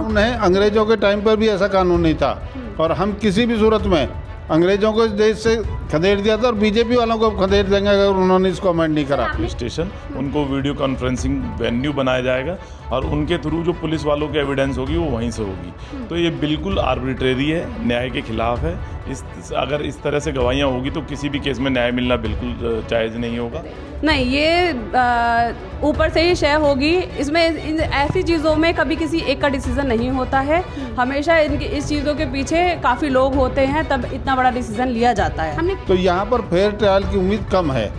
कानून है, अंग्रेजों के टाइम पर भी ऐसा कानून नहीं था और हम किसी भी सूरत में अंग्रेजों को इस देश से खदेड़ दिया था और बीजेपी वालों को खदेड़ देंगे अगर उन्होंने इसको अमेंड नहीं करा। पुलिस स्टेशन उनको वीडियो कॉन्फ्रेंसिंग वेन्यू बनाया जाएगा और उनके थ्रू जो पुलिस वालों की एविडेंस होगी वो वहीं से होगी। तो ये बिल्कुल आर्बिट्रेरी है, न्याय के खिलाफ है। अगर इस तरह से गवाहियाँ होगी तो किसी भी केस में न्याय मिलना बिल्कुल जायज़ नहीं होगा। नहीं, ये ऊपर से ही शय होगी। इसमें ऐसी चीज़ों में कभी किसी एक का डिसीज़न नहीं होता है। हमेशा इस चीज़ों के पीछे काफ़ी लोग होते हैं, तब इतना बड़ा डिसीज़न लिया जाता है। तो यहाँ पर फेयर ट्रायल की उम्मीद कम है।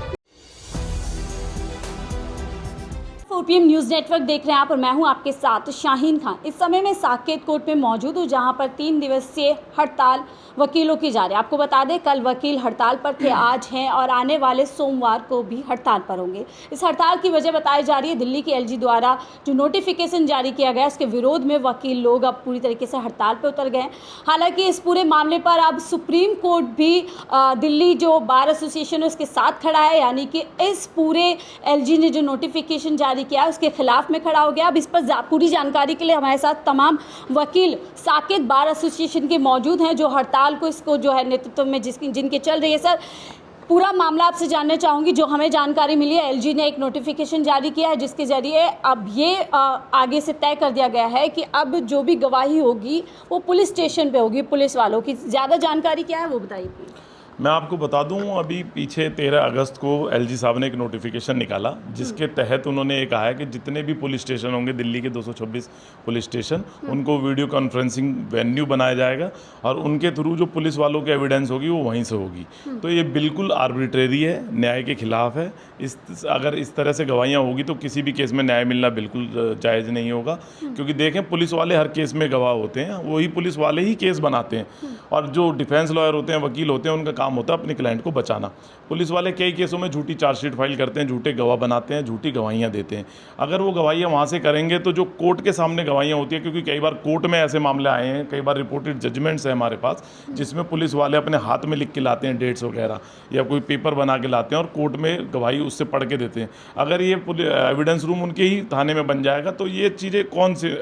4 PM न्यूज़ नेटवर्क देख रहे हैं आप और मैं हूं आपके साथ शाहीन खान। इस समय मैं साकेत कोर्ट में मौजूद हूं जहां पर 3 दिवसीय हड़ताल वकीलों की जा रही है। आपको बता दें कल वकील हड़ताल पर थे, आज हैं और आने वाले सोमवार को भी हड़ताल पर होंगे। इस हड़ताल की वजह बताई जा रही है दिल्ली की LG द्वारा जो नोटिफिकेशन जारी किया गया उसके विरोध में वकील लोग अब पूरी तरीके से हड़ताल पर उतर गए। हालांकि इस पूरे मामले पर अब सुप्रीम कोर्ट भी दिल्ली जो बार एसोसिएशन है उसके साथ खड़ा है, यानी कि इस पूरे LG ने जो नोटिफिकेशन जारी किया उसके खिलाफ में खड़ा हो गया। अब इस पर पूरी जानकारी के लिए हमारे साथ तमाम वकील साकेत बार एसोसिएशन के मौजूद हैं जो हड़ताल को इसको जो है नेतृत्व में जिनके चल रही है। सर, पूरा मामला आपसे जानना चाहूँगी। जो हमें जानकारी मिली है LG ने एक नोटिफिकेशन जारी किया है जिसके जरिए अब ये आगे से तय कर दिया गया है कि अब जो भी गवाही होगी वो पुलिस स्टेशन पे होगी, पुलिस वालों की। ज़्यादा जानकारी क्या है वो बताइए प्लीज। मैं आपको बता दूं, अभी पीछे 13 अगस्त को LG साहब ने एक नोटिफिकेशन निकाला जिसके तहत उन्होंने ये कहा है कि जितने भी पुलिस स्टेशन होंगे दिल्ली के 226 पुलिस स्टेशन, उनको वीडियो कॉन्फ्रेंसिंग वेन्यू बनाया जाएगा और उनके थ्रू जो पुलिस वालों की एविडेंस होगी वो वहीं से होगी। तो ये बिल्कुल आर्बिट्रेरी है, न्याय के खिलाफ है। अगर इस तरह से गवाहियाँ होगी तो किसी भी केस में न्याय मिलना बिल्कुल जायज़ नहीं होगा, क्योंकि देखें पुलिस वाले हर केस में गवाह होते हैं, वही पुलिस वाले ही केस बनाते हैं और जो डिफेंस लॉयर होते हैं, वकील होते हैं, उनका काम होता है अपने क्लाइंट को बचाना। पुलिस वाले कई केसों में झूठी चार्जशीट फाइल करते हैं, झूठे गवाह बनाते हैं, झूठी गवाहियाँ देते हैं। अगर वो गवाहियाँ वहाँ से करेंगे तो जो कोर्ट के सामने गवाहियाँ होती है, क्योंकि कई बार कोर्ट में ऐसे मामले आए हैं, कई बार रिपोर्टेड जजमेंट्स हैं हमारे पास जिसमें पुलिस वाले अपने हाथ में लिख के लाते हैं डेट्स वगैरह या कोई पेपर बना के लाते हैं और कोर्ट में गवाही उससे पढ़ के देते हैं। अगर ये एविडेंस रूम उनके ही थाने में बन जाएगा तो ये चीज़ें कौन से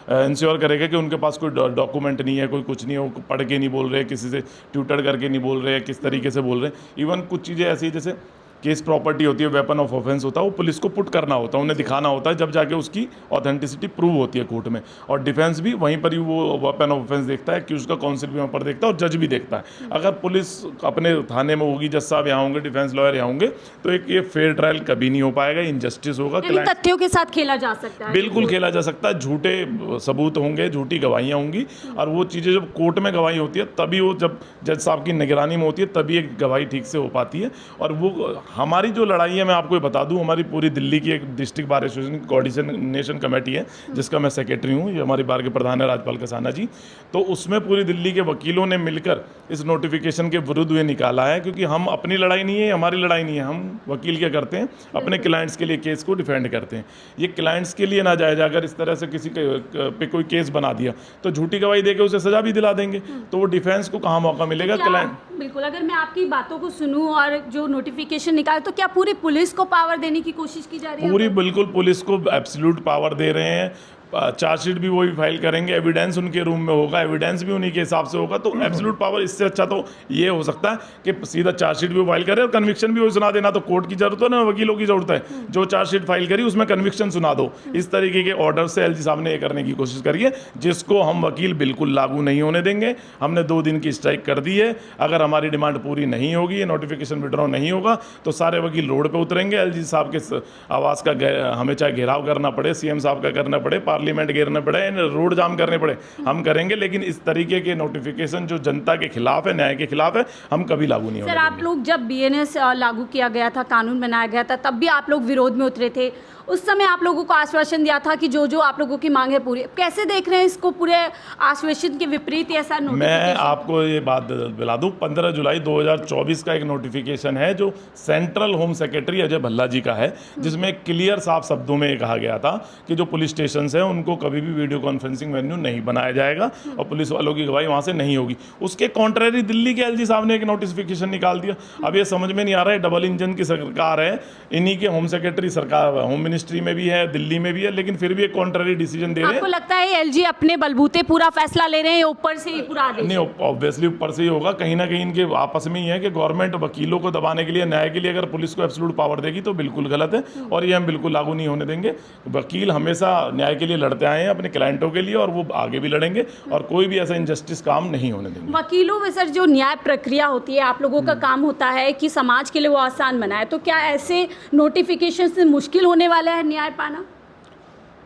इंश्योर करेगा कि उनके पास कोई डॉक्यूमेंट नहीं है, कोई कुछ नहीं है, वो पढ़ के नहीं बोल रहे, किसी से ट्यूटर करके नहीं बोल रहे, किस तरीके से बोल रहे हैं। इवन कुछ चीज़ें ऐसी जैसे केस प्रॉपर्टी होती है, वेपन ऑफ ऑफेंस होता है, वो पुलिस को पुट करना होता है, उन्हें दिखाना होता है, जब जाके उसकी ऑथेंटिसिटी प्रूव होती है कोर्ट में। और डिफेंस भी वहीं पर ही वो वेपन ऑफ ऑफेंस देखता है कि उसका काउंसिल भी वहाँ पर देखता है और जज भी देखता है। अगर पुलिस अपने थाने में होगी, जज साहब यहाँ होंगे, डिफेंस लॉयर यहाँ होंगे, तो एक ये फेयर ट्रायल कभी नहीं हो पाएगा, इनजस्टिस होगा। तथ्यों के साथ खेला जा सकता है, बिल्कुल खेला जा सकता है। झूठे सबूत होंगे, झूठी गवाहियाँ होंगी और वो चीज़ें जब कोर्ट में गवाही होती है तभी वो, जब जज साहब की निगरानी में होती है तभी एक गवाही ठीक से हो पाती है। और वो हमारी जो लड़ाई है, मैं आपको बता दूं, हमारी पूरी दिल्ली की एक district bar association coordination committee है जिसका मैं सेक्रेटरी हूं, ये हमारी बार के प्रधान है राजपाल कसाना जी। तो उसमें पूरी दिल्ली के वकीलों ने मिलकर इस नोटिफिकेशन के विरुद्ध ये निकाला है, क्योंकि हम अपनी लड़ाई नहीं है, हमारी लड़ाई नहीं है। हम वकील क्या करते हैं, अपने क्लाइंट्स के लिए केस को डिफेंड करते हैं। ये क्लाइंट्स के लिए ना जायज़। अगर इस तरह से किसी पे कोई केस बना दिया तो झूठी गवाही देकर उसे सजा भी दिला देंगे, तो वो डिफेंस को कहाँ मौका मिलेगा क्लाइंट। बिल्कुल, अगर मैं आपकी बातों को सुनूं और जो नोटिफिकेशन निकाले तो क्या पूरी पुलिस को पावर देने की कोशिश की जा रही है? पूरी बिल्कुल पुलिस को एब्सोल्यूट पावर दे रहे हैं। चार्जशीट भी वही फाइल करेंगे, एविडेंस उनके रूम में होगा, एविडेंस भी उन्हीं के हिसाब से होगा। तो एब्सोल्यूट पावर, इससे अच्छा तो ये हो सकता है कि सीधा चार्जशीट भी फाइल करे और कन्विक्शन भी वही सुना देना। तो कोर्ट की जरूरत है ना, वकीलों की जरूरत है। जो चार्जशीट फाइल करी उसमें कन्विक्शन सुना दो। इस तरीके के ऑर्डर से LG साहब ने ये करने की कोशिश करी है, जिसको हम वकील बिल्कुल लागू नहीं होने देंगे। हमने 2 दिन की स्ट्राइक कर दी है। अगर हमारी डिमांड पूरी नहीं होगी, ये नोटिफिकेशन विड्रॉ नहीं होगा, तो सारे वकील रोड पर उतरेंगे। LG साहब के आवास का हमें चाहे घेराव करना पड़े, CM साहब का करना पड़े, पार्लियामेंट घेरना पड़े, रोड जाम करने पड़े, हम करेंगे। लेकिन इस तरीके के नोटिफिकेशन जो जनता के खिलाफ है, न्याय के खिलाफ है, हम कभी लागू नहीं होने देंगे। सर, आप लोग जब BNS लागू किया गया था, कानून बनाया गया था, तब भी आप लोग विरोध में उतरे थे। उस समय आप लोगों को आश्वासन दिया था कि जो जो आप लोगों की मांग है पूरी। कैसे देख रहे हैं इसको, पूरे आश्वासन के विपरीत ऐसा नोटिफिकेशन? मैं आपको ये बात दिला दूं, 15 जुलाई 2024 का एक नोटिफिकेशन है जो central home secretary Ajay Bhalla ji का है, जिसमें क्लियर साफ शब्दों में कहा गया था कि जो पुलिस स्टेशन है हैं उनको कभी भी वीडियो कॉन्फ्रेंसिंग वेन्यू नहीं बनाया जाएगा और पुलिस वालों की गवाही वहाँ से नहीं होगी। उसके कॉन्ट्रेरी दिल्ली के एलजी साहब ने एक नोटिफिकेशन निकाल दिया। अब ये समझ में नहीं आ रहा है, डबल इंजन की सरकार है, इन्हीं के होम सेक्रेटरी सरकार होम मिनिस्ट्री में भी है, दिल्ली में भी है, लेकिन फिर भी एक कॉन्ट्रेरी डिसीजन दे रहे हैं। आपको लगता है एलजी अपने बलबूते पूरा फैसला ले रहे हैं, ऊपर से ही पूरा आदेश? नहीं, ऑब्वियसली ऊपर से ही होगा, कहीं ना कहीं इनके आपस में ही है कि गवर्नमेंट वकीलों को दबाने के लिए, न्याय के लिए अगर पुलिस को एब्सोल्यूट पावर देगी तो बिल्कुल गलत है और ये हम बिल्कुल लागू नहीं होने देंगे। वकील हमेशा न्याय के लिए लड़ते आए हैं अपने क्लाइंटों के लिए और वो आगे भी लड़ेंगे और कोई भी ऐसा इनजस्टिस काम नहीं होने देंगे। वकीलों में सर जो न्याय प्रक्रिया होती है, आप लोगों का काम होता है कि समाज के लिए वो आसान बनाए, तो क्या ऐसे नोटिफिकेशन से मुश्किल होने वाला है न्याय पाना?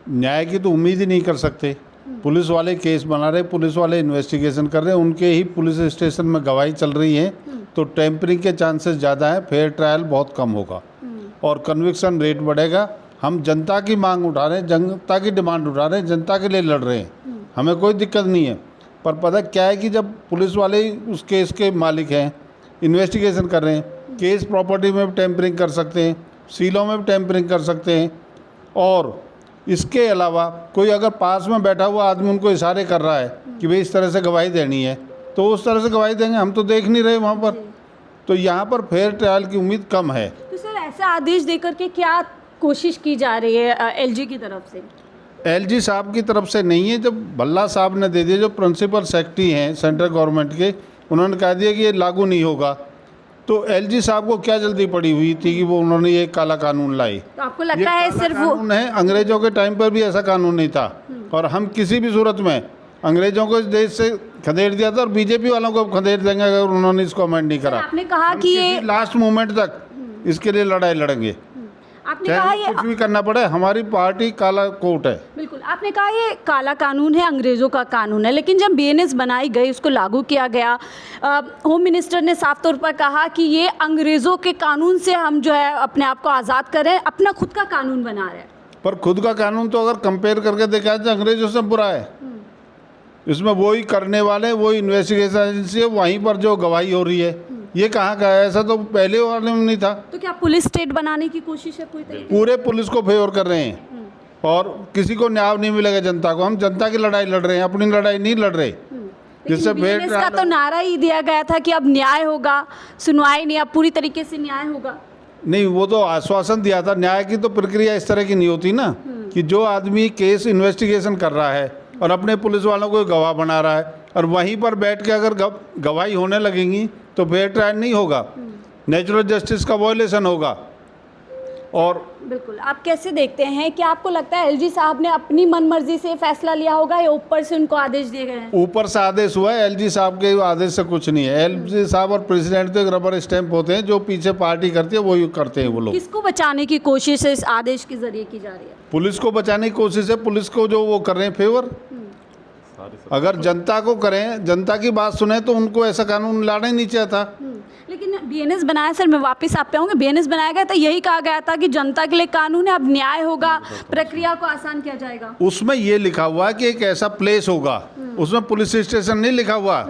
न्याय की तो उम्मीद ही नहीं कर सकते। पुलिस वाले केस बना रहे, पुलिस वाले इन्वेस्टिगेशन कर रहे हैं, उनके ही पुलिस स्टेशन में गवाही चल रही है, तो टेम्परिंग के चांसेस ज़्यादा हैं, फेयर ट्रायल बहुत कम होगा और कन्विक्शन रेट बढ़ेगा। हम जनता की मांग उठा रहे हैं, जनता की डिमांड उठा रहे हैं, जनता के लिए लड़ रहे हैं, हमें कोई दिक्कत नहीं है। पर पता क्या है कि जब पुलिस वाले ही उस केस के मालिक हैं, इन्वेस्टिगेशन कर रहे हैं, केस प्रॉपर्टी में भी टेम्परिंग कर सकते हैं, सीलों में भी टेम्परिंग कर सकते हैं और इसके अलावा कोई अगर पास में बैठा हुआ आदमी उनको इशारे कर रहा है कि भाई इस तरह से गवाही देनी है, तो उस तरह से गवाही देंगे। हम तो देख नहीं रहे वहाँ पर, तो यहाँ पर फेयर ट्रायल की उम्मीद कम है। तो सर ऐसा आदेश देकर के क्या कोशिश की जा रही है एलजी की तरफ से? एलजी साहब की तरफ से नहीं है, जब भल्ला साहब ने दे दिया, जो प्रिंसिपल सेक्रेटरी हैं सेंट्रल गवर्नमेंट के, उन्होंने कह दिया कि ये लागू नहीं होगा, तो एलजी साहब को क्या जल्दी पड़ी हुई थी कि वो उन्होंने ये काला कानून लाई? तो आपको लगता है सिर्फ वो कानून है, अंग्रेजों के टाइम पर भी ऐसा कानून नहीं था और हम किसी भी सूरत में अंग्रेजों को इस देश से खदेड़ दिया था और बीजेपी वालों को खदेड़ देंगे अगर उन्होंने इसको अमेंड नहीं करा। आपने कहा कि ये लास्ट मोमेंट तक इसके लिए लड़ाई लड़ेंगे, आपने कहा ये कुछ भी करना पड़े, हमारी पार्टी काला कोट है। बिल्कुल, आपने कहा ये काला कानून है, अंग्रेज़ों का कानून है, लेकिन जब बीएनएस बनाई गई, उसको लागू किया गया, होम मिनिस्टर ने साफ तौर पर कहा कि ये अंग्रेज़ों के कानून से हम जो है अपने आप को आज़ाद कर रहे हैं, अपना खुद का कानून बना रहे हैं। पर खुद का कानून तो अगर कंपेयर करके देखा जाए अंग्रेजों से बुरा है। इसमें वही करने वाले, वही इन्वेस्टिगेशन एजेंसी है, वहीं पर जो गवाही हो रही है, ये कहाँ का है? ऐसा तो पहले वाले में नहीं था। तो क्या पुलिस स्टेट बनाने की कोशिश है पूरी तरीके से? पूरे पुलिस को फेवर कर रहे हैं और किसी को न्याय नहीं मिलेगा जनता को। हम जनता की लड़ाई लड़ रहे हैं, अपनी लड़ाई नहीं लड़ रहे। जिससे बीएनएस का तो नारा ही दिया गया था कि अब न्याय होगा, सुनवाई नहीं, अब पूरी तरीके से न्याय होगा। नहीं, वो तो आश्वासन दिया था। न्याय की तो प्रक्रिया इस तरह की नहीं होती ना कि जो आदमी केस इन्वेस्टिगेशन कर रहा है और अपने पुलिस वालों को गवाह बना रहा है और वहीं पर बैठ के अगर गवाही होने लगेंगी तो फेयर ट्रायल नहीं होगा, नेचुरल जस्टिस का वॉयलेशन होगा। और बिल्कुल, आप कैसे देखते हैं कि आपको लगता है एलजी साहब ने अपनी मनमर्जी से फैसला लिया होगा या ऊपर से उनको आदेश दिए गए हैं? ऊपर से आदेश हुआ है, एलजी साहब के आदेश से कुछ नहीं है। एलजी साहब और प्रेसिडेंट तो एक रबर स्टैंप होते हैं, जो पीछे पार्टी करती है वही करते हैं वो लोग। किसको बचाने की कोशिश इस आदेश के जरिए की जा रही है? पुलिस को बचाने की कोशिश है, पुलिस को जो वो कर रहे हैं फेवर। अगर जनता को करें, जनता की बात सुने तो उनको ऐसा कानून लाना ही नहीं चाहता। लेकिन बीएनएस बनाया, सर मैं वापस आप पे आऊँगी, बीएनएस बनाया गया था, यही कहा गया था कि जनता के लिए कानून है, अब न्याय होगा, प्रक्रिया को आसान किया जाएगा। उसमें ये लिखा हुआ है कि एक ऐसा प्लेस होगा, उसमें पुलिस स्टेशन नहीं लिखा हुआ।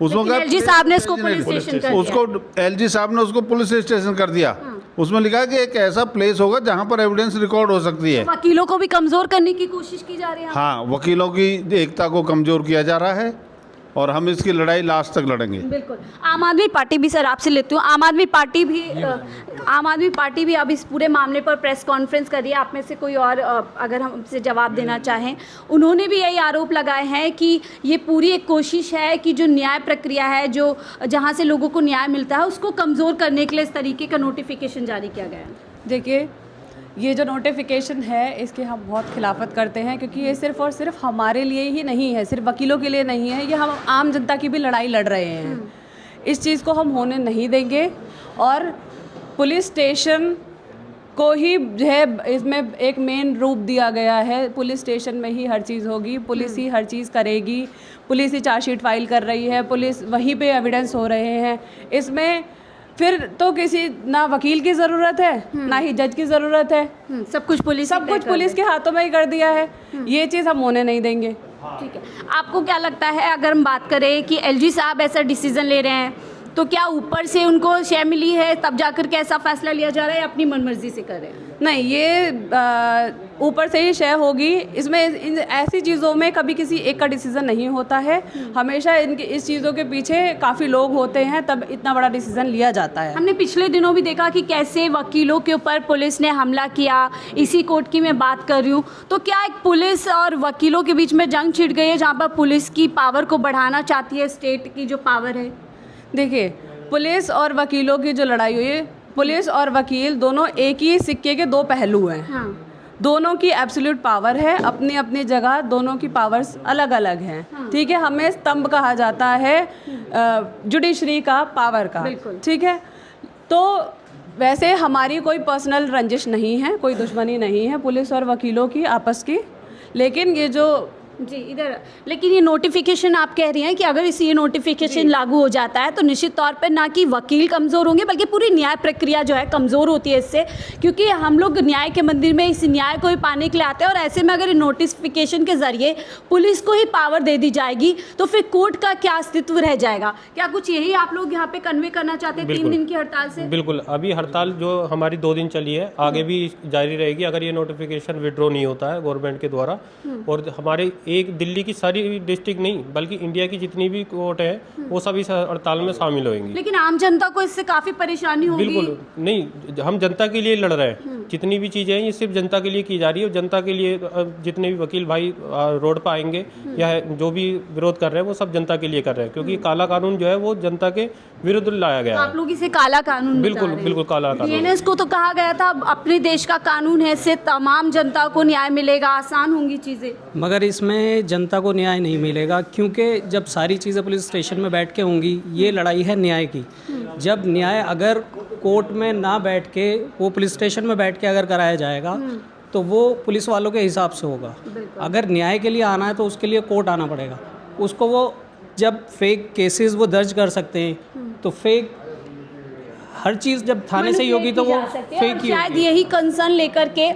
उसमें एलजी साहब ने इसको पुलिस स्टेशन कर दिया। उसको एलजी साहब ने उसको पुलिस स्टेशन कर दिया। उसमें लिखा है कि एक ऐसा प्लेस होगा जहाँ पर एविडेंस रिकॉर्ड हो सकती है। वकीलों को भी कमजोर करने की कोशिश की जा रही है। हाँ, वकीलों की एकता को कमजोर किया जा रहा है और हम इसकी लड़ाई लास्ट तक लड़ेंगे। बिल्कुल। आम आदमी पार्टी भी, सर आपसे लेती हूँ, आम आदमी पार्टी भी अब इस पूरे मामले पर प्रेस कॉन्फ्रेंस कर रही है। आप में से कोई और अगर हमसे जवाब देना चाहें, उन्होंने भी यही आरोप लगाए हैं कि ये पूरी एक कोशिश है कि जो न्याय प्रक्रिया है, जो जहाँ से लोगों को न्याय मिलता है, उसको कमज़ोर करने के लिए इस तरीके का नोटिफिकेशन जारी किया गया है। देखिए, ये जो नोटिफिकेशन है इसके हम बहुत खिलाफत करते हैं, क्योंकि ये सिर्फ़ और सिर्फ हमारे लिए ही नहीं है, सिर्फ वकीलों के लिए नहीं है, ये हम आम जनता की भी लड़ाई लड़ रहे हैं। इस चीज़ को हम होने नहीं देंगे और पुलिस स्टेशन को ही जो है इसमें एक मेन रूप दिया गया है। पुलिस स्टेशन में ही हर चीज़ होगी, पुलिस ही हर चीज़ करेगी, पुलिस ही चार्जशीट फाइल कर रही है, पुलिस वहीं पे एविडेंस हो रहे हैं। इसमें फिर तो किसी ना वकील की ज़रूरत है, ना ही जज की ज़रूरत है, सब कुछ पुलिस के हाथों में ही कर दिया है। ये चीज़ हम होने नहीं देंगे। ठीक है, आपको क्या लगता है, अगर हम बात करें कि एलजी साहब ऐसा डिसीजन ले रहे हैं, तो क्या ऊपर से उनको शय मिली है तब जाकर के ऐसा फैसला लिया जा रहा है या अपनी मनमर्जी से कर रहे हैं? नहीं, ये ऊपर से ही शय होगी। इसमें ऐसी चीज़ों में कभी किसी एक का डिसीज़न नहीं होता है, हमेशा इस चीज़ों के पीछे काफ़ी लोग होते हैं, तब इतना बड़ा डिसीज़न लिया जाता है। हमने पिछले दिनों भी देखा कि कैसे वकीलों के ऊपर पुलिस ने हमला किया, इसी कोर्ट की मैं बात कर रही हूँ। तो क्या एक पुलिस और वकीलों के बीच में जंग छिड़ गई है, जहाँ पर पुलिस की पावर को बढ़ाना चाहती है स्टेट की जो पावर है? देखिए, पुलिस और वकीलों की जो लड़ाई हुई है, पुलिस और वकील दोनों एक ही सिक्के के दो पहलू हैं। हाँ। दोनों की एब्सोल्यूट पावर है, अपनी अपनी जगह दोनों की पावर्स अलग अलग हैं। ठीक है, हमें स्तंभ कहा जाता है जुडिशरी का, पावर का। ठीक है, तो वैसे हमारी कोई पर्सनल रंजिश नहीं है, कोई दुश्मनी नहीं है पुलिस और वकीलों की आपस की, लेकिन ये जो जी इधर, लेकिन ये नोटिफिकेशन आप कह रही हैं कि अगर ये नोटिफिकेशन लागू हो जाता है तो निश्चित तौर पर ना कि वकील कमज़ोर होंगे बल्कि पूरी न्याय प्रक्रिया जो है कमज़ोर होती है इससे, क्योंकि हम लोग न्याय के मंदिर में इस न्याय को ही पाने के लिए आते हैं। और ऐसे में अगर नोटिफिकेशन के ज़रिए पुलिस को ही पावर दे दी जाएगी तो फिर कोर्ट का क्या अस्तित्व रह जाएगा? क्या कुछ यही आप लोग यहाँ पे कन्वे करना चाहते हैं 3 दिन की हड़ताल से? बिल्कुल, अभी हड़ताल जो हमारी 2 दिन चली है, आगे भी जारी रहेगी अगर ये नोटिफिकेशन विड्रॉ नहीं होता है गवर्नमेंट के द्वारा। और हमारे एक दिल्ली की सारी डिस्ट्रिक्ट नहीं बल्कि इंडिया की जितनी भी कोर्ट है वो सब इस हड़ताल में शामिल होंगी। लेकिन आम जनता को इससे काफ़ी परेशानी होगी। बिल्कुल नहीं, हम जनता के लिए लड़ रहे हैं। जितनी भी चीज़ें हैं ये सिर्फ जनता के लिए की जा रही है, और जनता के लिए जितने भी वकील भाई रोड पर आएंगे या जो भी विरोध कर रहे हैं वो सब जनता के लिए कर रहे हैं, क्योंकि काला कानून जो है वो जनता के विरुद्ध लाया गया है। आप लोग इसे काला कानून बिल्कुल बिल्कुल काला कानून। DNS को तो कहा गया था अपने देश का कानून है, इससे तमाम जनता को न्याय मिलेगा, आसान होंगी चीज़ें, मगर इसमें जनता को न्याय नहीं मिलेगा, क्योंकि जब सारी चीज़ें पुलिस स्टेशन में बैठ के होंगी, ये लड़ाई है न्याय की। जब न्याय अगर कोर्ट में ना बैठ के वो पुलिस स्टेशन में बैठ के अगर कराया जाएगा तो वो पुलिस वालों के हिसाब से होगा। अगर न्याय के लिए आना है तो उसके लिए कोर्ट आना पड़ेगा। उसको वो जब फेक केसेस वो दर्ज कर सकते हैं तो फेक हर चीज़ जब थाने से ही होगी तो वो फेक ही शायद होगी। यही कंसर्न लेकर के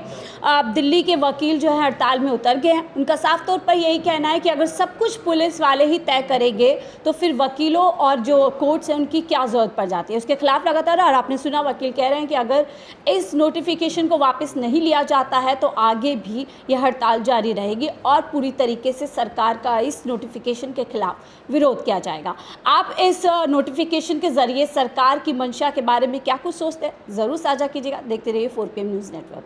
दिल्ली के वकील जो है हड़ताल में उतर गए हैं। उनका साफ तौर पर यही कहना है कि अगर सब कुछ पुलिस वाले ही तय करेंगे तो फिर वकीलों और जो कोर्ट्स हैं उनकी क्या ज़रूरत पड़ जाती है। उसके खिलाफ लगातार, और आपने सुना वकील कह रहे हैं कि अगर इस नोटिफिकेशन को वापस नहीं लिया जाता है तो आगे भी यह हड़ताल जारी रहेगी और पूरी तरीके से सरकार का इस नोटिफिकेशन के खिलाफ विरोध किया जाएगा। आप इस नोटिफिकेशन के ज़रिए सरकार की मंशा के बारे में क्या कुछ सोचते हैं, ज़रूर साझा कीजिएगा। देखते रहिए 4PM न्यूज़ नेटवर्क।